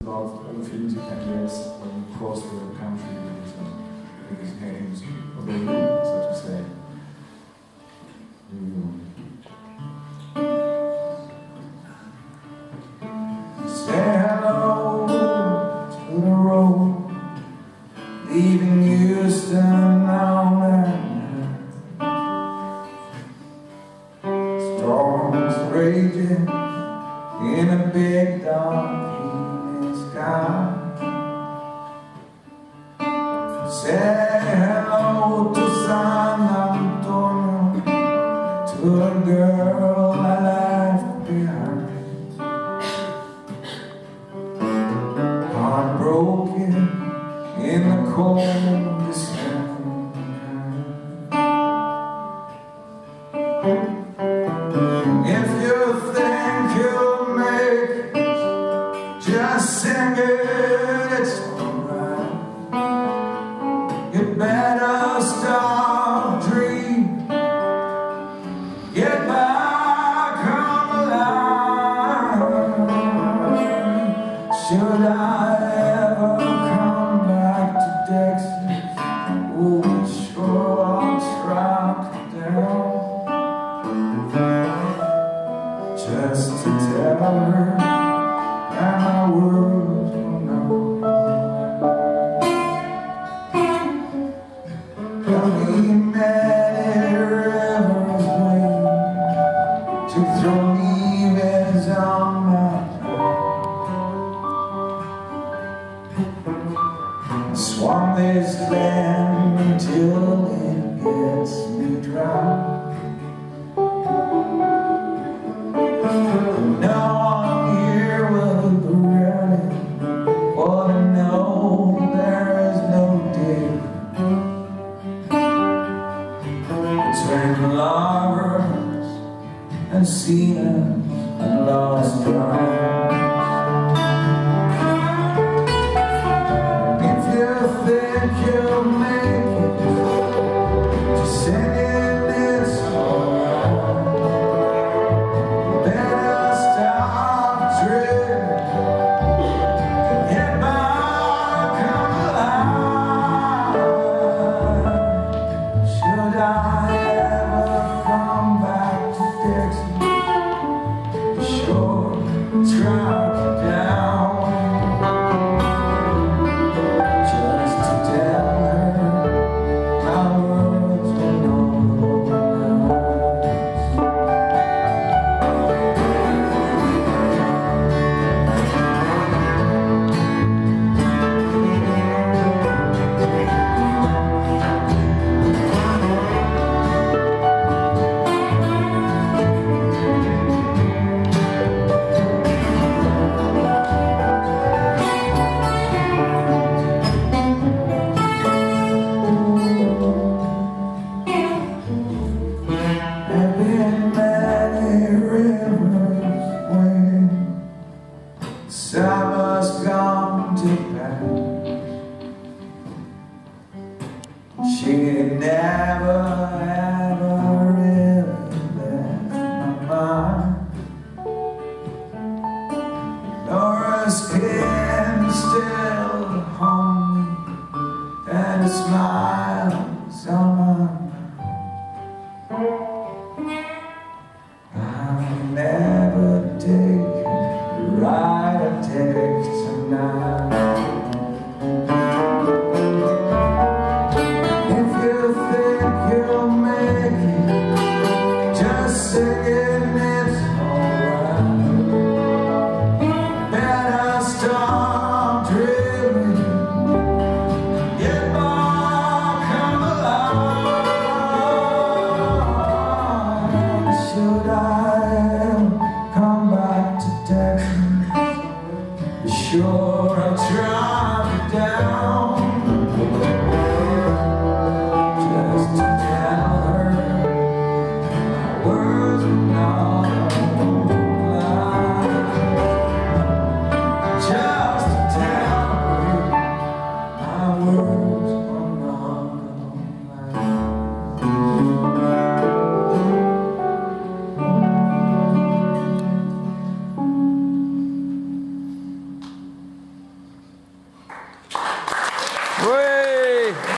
About all the feelings you can get when you cross the country with his hands, or the road, so to say. Say hello to the road, leaving Houston now and then. Storms raging in a big dark sky. Say hello to San Antonio, to a girl I left behind. Heartbroken in the cold December night. If you think you'll make it, just sing it, it's alright. You better stop dreaming, get back on the line. Should I ever come back to Texas? Oh, sure, I'll track down just to tell her that my words will know. There'll be many rivers waiting to throw leaves on my path. Swamp this land until it gets me dry. No one here will regret it, or to know there is no day between lovers and sinners and lost drivers. If you think you'll make it, just sing it, it's alright. Better stop dreaming, get back on the line. Should I ever come back to Texas? Be sure to track it down, just to tell her my words will know less. There've been many rivers when summer's come to pass. She never ever really left my mind, nor her skin still haunt me, and a smile's on my mind. I'll never take the ride I take tonight. If you think you'll make it, just sing it, it's alright. Better stop dreaming, get back on the line. Should I ever come back to Texas? Be sure I'll track it down, just to tell her my words will not lie. Just to tell her my words will not lie. Praise